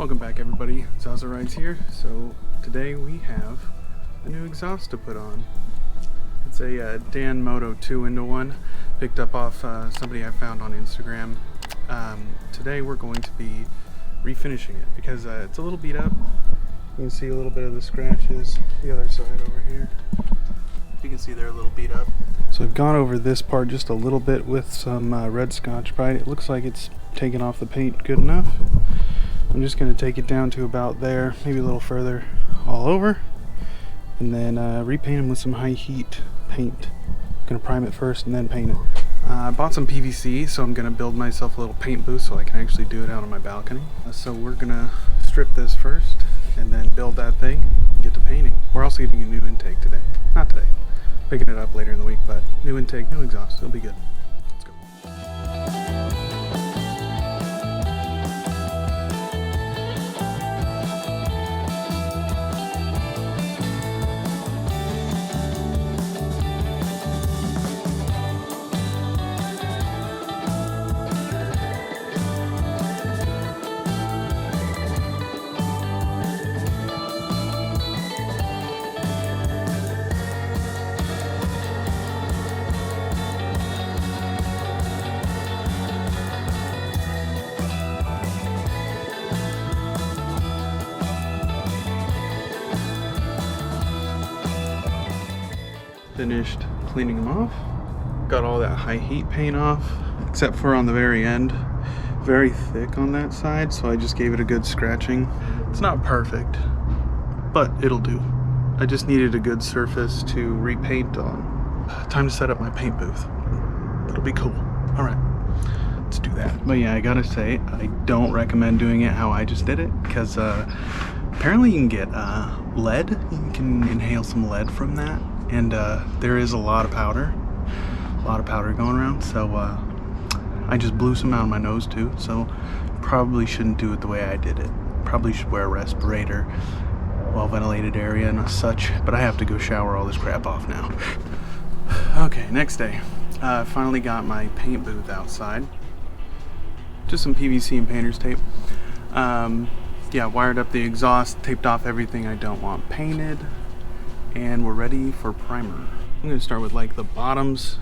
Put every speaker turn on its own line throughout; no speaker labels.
Welcome back everybody, Zaza Rides here. So today we have a new exhaust to put on. It's a Danmoto 2-in-1, picked up off somebody I found on Instagram. Today we're going to be refinishing it because it's a little beat up. You can see a little bit of the scratches. The other side over here, you can see they're a little beat up. So I've gone over this part just a little bit with some red Scotch-Brite. It looks like it's taken off the paint good enough. I'm just going to take it down to about there, maybe a little further all over, and then repaint them with some high heat paint. I'm going to prime it first and then paint it. I bought some PVC, so I'm going to build myself a little paint booth so I can actually do it out on my balcony. So we're going to strip this first and then build that thing and get to painting. We're also getting a new intake today. Not today. Picking it up later in the week, but new intake, new exhaust. It'll be good. Let's go. Finished cleaning them off. Got all that high heat paint off, except for on the very end. Very thick on that side, so I just gave it a good scratching. It's not perfect, but it'll do. I just needed a good surface to repaint on. Time to set up my paint booth. It'll be cool. All right, let's do that. But yeah, I gotta say, I don't recommend doing it how I just did it, because apparently you can get lead. You can inhale some lead from that. And there is a lot of powder going around, so I just blew some out of my nose too, so probably shouldn't do it the way I did it. Probably should wear a respirator, well-ventilated area and such, but I have to go shower all this crap off now. Okay, next day. Finally got my paint booth outside. Just some PVC and painter's tape. Yeah, wired up the exhaust, taped off everything I don't want painted. And we're ready for primer. I'm gonna start with like the bottoms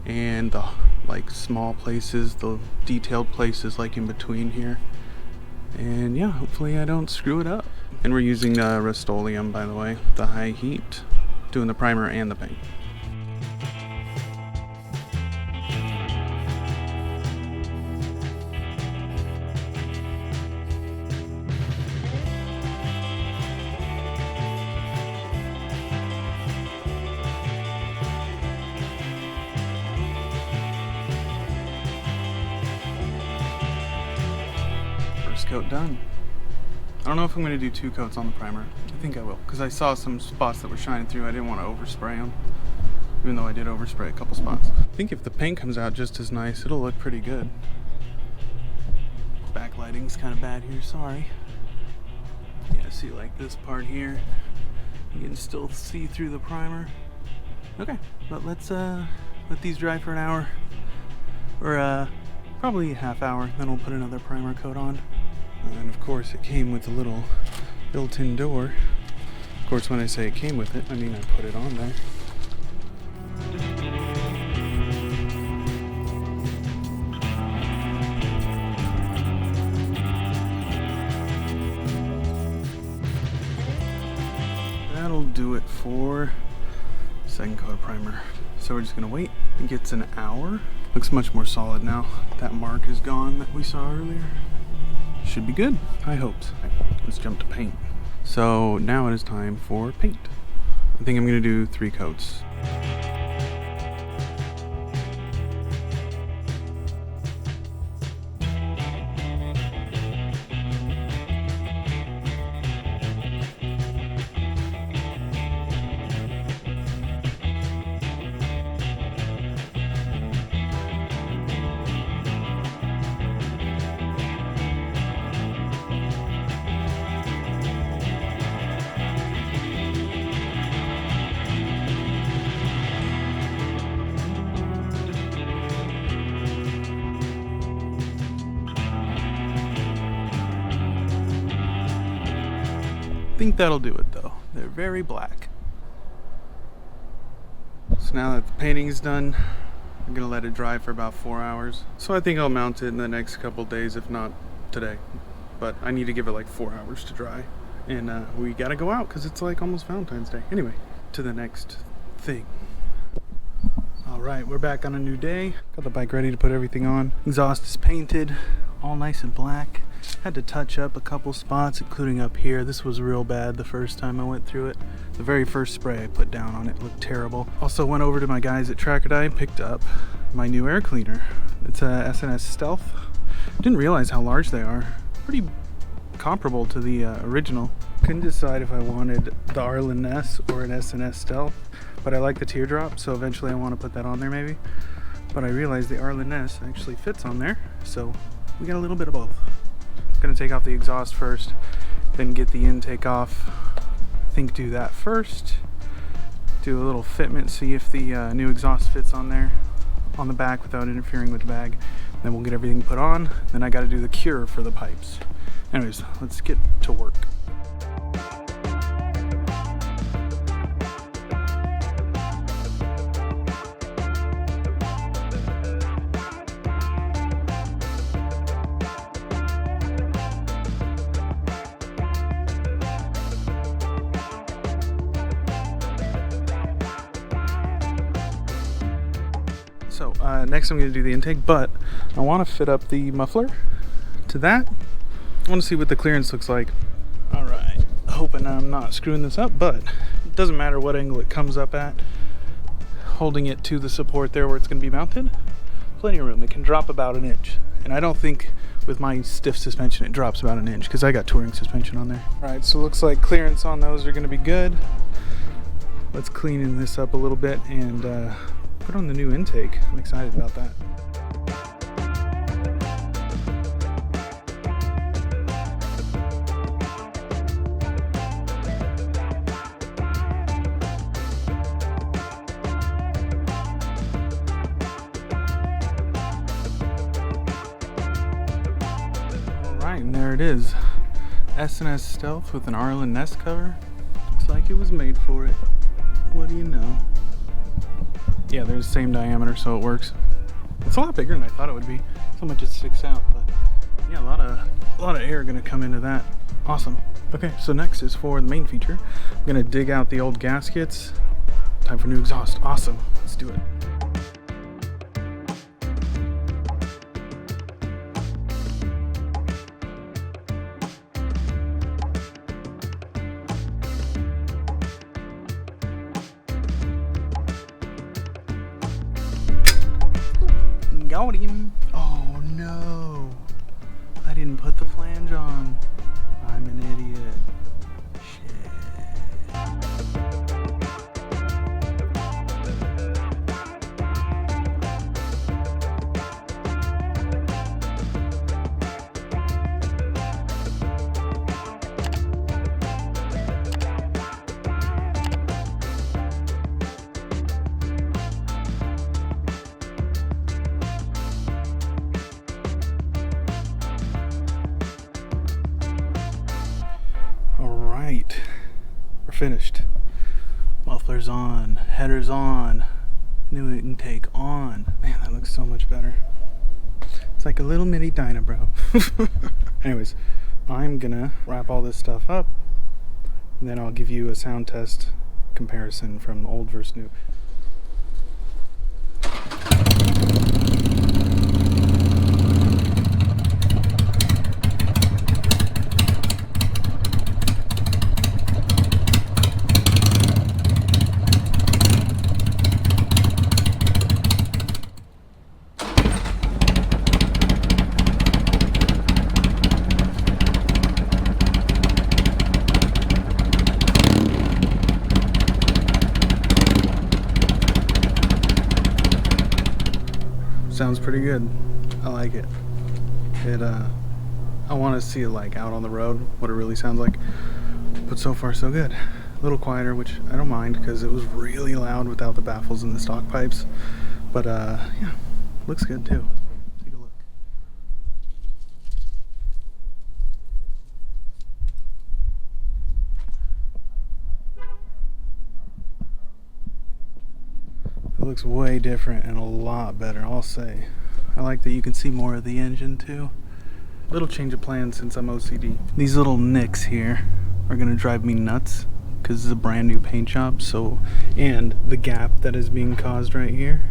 and the like small places, the detailed places like in between here. And yeah, hopefully I don't screw it up. And we're using Rust-Oleum, by the way, the high heat, doing the primer and the paint. Coat done. I don't know if I'm going to do 2 coats on the primer. I think I will, because I saw some spots that were shining through. I didn't want to overspray them, even though I did overspray a couple spots. I think if the paint comes out just as nice, it'll look pretty good. Backlighting's kind of bad here, sorry. Yeah, see like this part here, you can still see through the primer. Okay, but let's let these dry for an hour, or probably a half hour, then we'll put another primer coat on. And of course it came with a little built-in door. Of course when I say it came with it, I mean I put it on there. That'll do it for second coat of primer. So we're just gonna wait. I think it's an hour. Looks much more solid now. That mark is gone that we saw earlier. Should be good, high hopes. Let's jump to paint. So now it is time for paint. I think I'm gonna do 3 coats. think that'll do it though. They're very black. So now that the painting is done, I'm gonna let it dry for about 4 hours. So I think I'll mount it in the next couple days, if not today. But I need to give it like 4 hours to dry. And we gotta go out because it's like almost Valentine's Day. Anyway, to the next thing. All right, we're back on a new day. Got the bike ready to put everything on. Exhaust is painted, all nice and black. Had to touch up a couple spots, including up here. This was real bad the first time I went through it. The very first spray I put down on it looked terrible. Also went over to my guys at Track-A-Die and picked up my new air cleaner. It's a SNS Stealth. Didn't realize how large they are. Pretty comparable to the original. Couldn't decide if I wanted the Arlen Ness or an SNS Stealth, but I like the teardrop, so eventually I want to put that on there maybe. But I realized the Arlen Ness actually fits on there, so we got a little bit of both. Gonna take off the exhaust first, then get the intake off. I think do that first. Do a little fitment, see if the new exhaust fits on there, on the back without interfering with the bag. Then we'll get everything put on. Then I gotta do the cure for the pipes. Anyways, let's get to work. So next I'm going to do the intake, but I want to fit up the muffler to that. I want to see what the clearance looks like. All right, hoping I'm not screwing this up, but it doesn't matter what angle it comes up at. Holding it to the support there where it's going to be mounted, plenty of room. It can drop about an inch, and I don't think with my stiff suspension it drops about an inch because I got touring suspension on there. All right, so it looks like clearance on those are going to be good. Let's clean this up a little bit and put on the new intake. I'm excited about that. Alright, and there it is. SNS Stealth with an Arlen Ness cover. Looks like it was made for it. What do you know? Yeah, they're the same diameter, so it works. It's a lot bigger than I thought it would be. So much it sticks out, but yeah, a lot of air gonna come into that. Awesome. Okay, so next is for the main feature. I'm gonna dig out the old gaskets. Time for new exhaust. Awesome. Let's do it. Got him. Oh no, I didn't put the flange on. I'm an idiot. Shit. We're finished. Muffler's on, header's on, new intake on. Man, that looks so much better. It's like a little mini Dyna, bro. Anyways, I'm gonna wrap all this stuff up, and then I'll give you a sound test comparison from old versus new. Sounds pretty good. I like it. I want to see it like out on the road, what it really sounds like. But so far so good. A little quieter, which I don't mind because it was really loud without the baffles and the stock pipes. But yeah, looks good too. Take a look. It looks way different and a lot better, I'll say. I like that you can see more of the engine too. Little change of plans since I'm OCD. These little nicks here are gonna drive me nuts because it's a brand new paint job. So, and the gap that is being caused right here.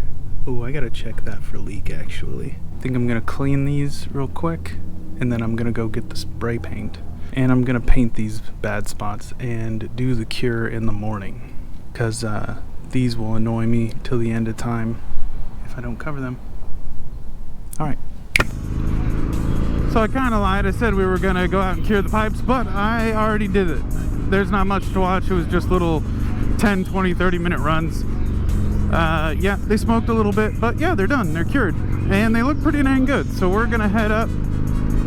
Oh, I gotta check that for leak actually. I think I'm gonna clean these real quick and then I'm gonna go get the spray paint. And I'm gonna paint these bad spots and do the cure in the morning because these will annoy me till the end of time if I don't cover them. All right. So I kind of lied. I said we were gonna go out and cure the pipes, but I already did it. There's not much to watch. It was just little 10, 20, 30-minute runs. Yeah, they smoked a little bit, but yeah, they're done. They're cured. And they look pretty dang good. So we're gonna head up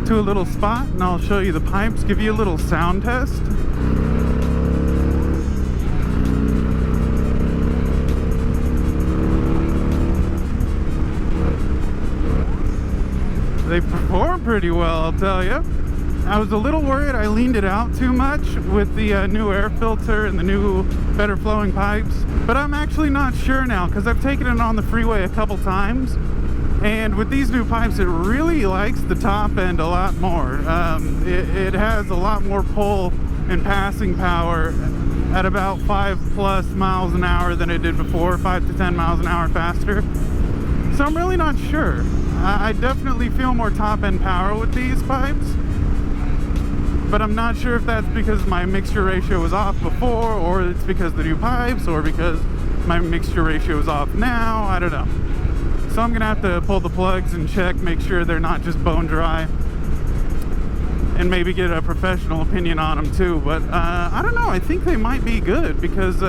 to a little spot and I'll show you the pipes, give you a little sound test. They perform pretty well, I'll tell you. I was a little worried I leaned it out too much with the new air filter and the new better flowing pipes, but I'm actually not sure now because I've taken it on the freeway a couple times, and with these new pipes it really likes the top end a lot more. It has a lot more pull and passing power at about 5+ miles an hour than it did before, 5 to 10 miles an hour faster. So I'm really not sure. I definitely feel more top-end power with these pipes, but I'm not sure if that's because my mixture ratio was off before, or it's because of the new pipes, or because my mixture ratio is off now. I don't know. So I'm gonna have to pull the plugs and check, make sure they're not just bone dry, and maybe get a professional opinion on them too. But I don't know, I think they might be good because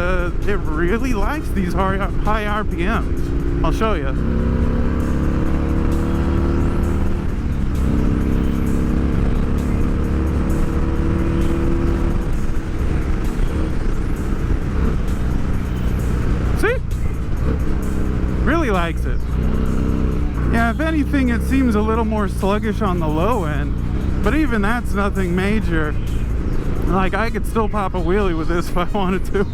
it really likes these high RPMs. I'll show you. Really likes it. Yeah, if anything, it seems a little more sluggish on the low end, but even that's nothing major. Like, I could still pop a wheelie with this if I wanted to.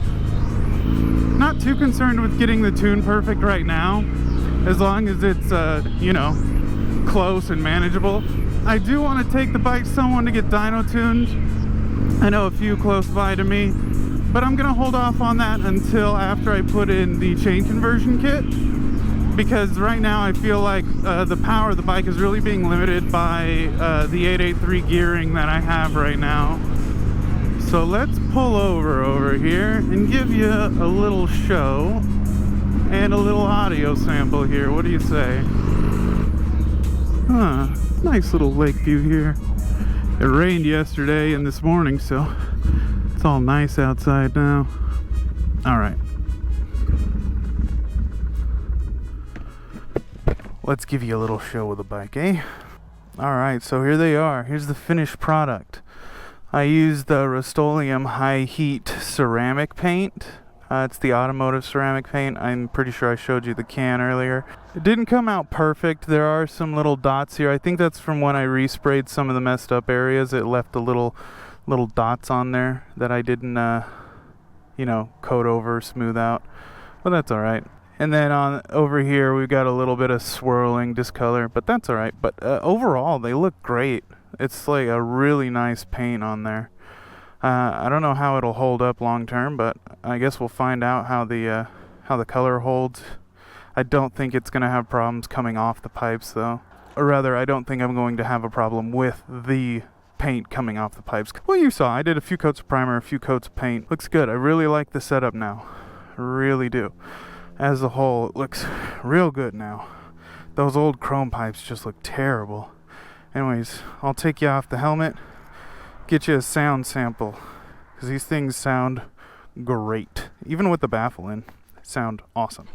Not too concerned with getting the tune perfect right now, as long as it's you know, close and manageable. I do want to take the bike someone to get dyno tuned. I know a few close by to me, but I'm gonna hold off on that until after I put in the chain conversion kit, because right now I feel like the power of the bike is really being limited by the 883 gearing that I have right now. So let's pull over here and give you a little show and a little audio sample here. What do you say? Nice little lake view here. It rained yesterday and this morning, so it's all nice outside now. All right. Let's give you a little show with the bike, eh? All right, so here they are. Here's the finished product. I used the Rust-Oleum high heat ceramic paint. It's the automotive ceramic paint. I'm pretty sure I showed you the can earlier. It didn't come out perfect. There are some little dots here. I think that's from when I resprayed some of the messed up areas. It left the little dots on there that I didn't you know, coat over, smooth out. Well, that's all right. And then over here we've got a little bit of swirling discolor, but that's all right. But overall they look great. It's like a really nice paint on there. I don't know how it'll hold up long term, but I guess we'll find out how the color holds. I don't think it's gonna have problems coming off the pipes though. Or rather, I don't think I'm going to have a problem with the paint coming off the pipes. Well, you saw I did a few coats of primer, a few coats of paint. Looks good. I really like the setup now. I really do. As a whole, it looks real good now. Those old chrome pipes just look terrible. Anyways, I'll take you off the helmet, get you a sound sample, because these things sound great. Even with the baffle in, they sound awesome.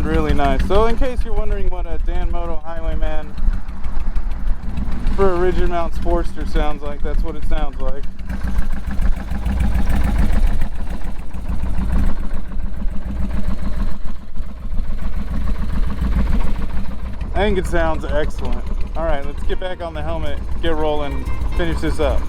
Really nice. So in case you're wondering what a Danmoto Highwayman for a rigid mount Sportster sounds like. That's what it sounds like. I think it sounds excellent. All right, let's get back on the helmet, get rolling, finish this up.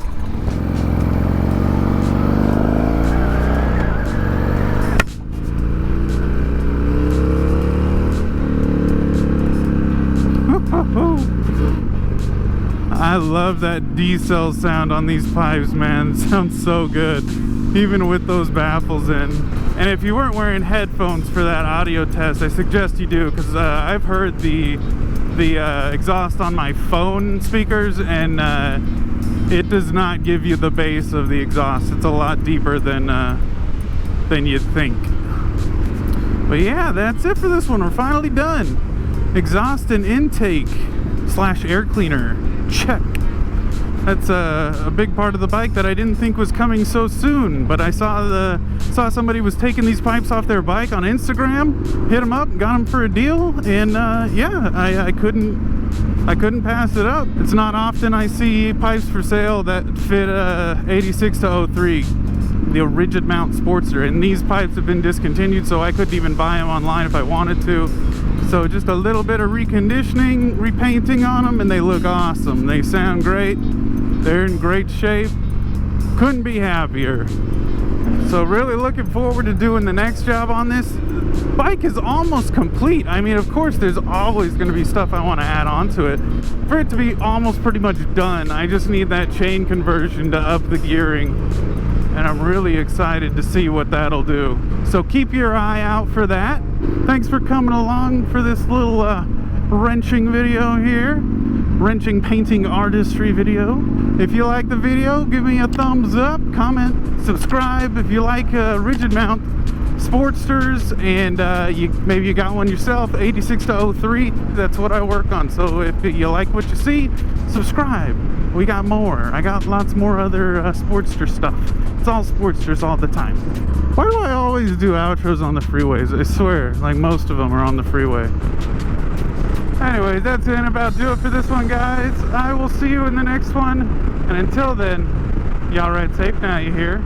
I love that D-cell sound on these pipes, man. It sounds so good, even with those baffles in. And if you weren't wearing headphones for that audio test, I suggest you do, because I've heard the exhaust on my phone speakers, and it does not give you the bass of the exhaust. It's a lot deeper than you'd think. But yeah, that's it for this one. We're finally done. Exhaust and intake / air cleaner. Check. That's a big part of the bike that I didn't think was coming so soon, but I saw somebody was taking these pipes off their bike on Instagram, hit them up, got them for a deal, and yeah, I couldn't pass it up. It's not often I see pipes for sale that fit 86 to 03, the rigid mount Sportster, and these pipes have been discontinued, so I couldn't even buy them online if I wanted to. So just a little bit of reconditioning, repainting on them, and they look awesome. They sound great. They're in great shape. Couldn't be happier. So really looking forward to doing the next job on this. Bike is almost complete. I mean, of course, there's always going to be stuff I want to add on to it. For it to be almost pretty much done, I just need that chain conversion to up the gearing. And I'm really excited to see what that'll do. So keep your eye out for that. Thanks for coming along for this little wrenching video here. Wrenching painting artistry video. If you like the video, give me a thumbs up, comment, subscribe. If you like rigid mount Sportsters and maybe you got one yourself, 86 to 03, that's what I work on. So if you like what you see, subscribe. We got more. I got lots more other Sportster stuff. It's all Sportsters all the time. Why do I always do outros on the freeways? I swear, like most of them are on the freeway. Anyways, that's gonna about do it for this one, guys. I will see you in the next one. And until then, y'all ride safe now, you hear?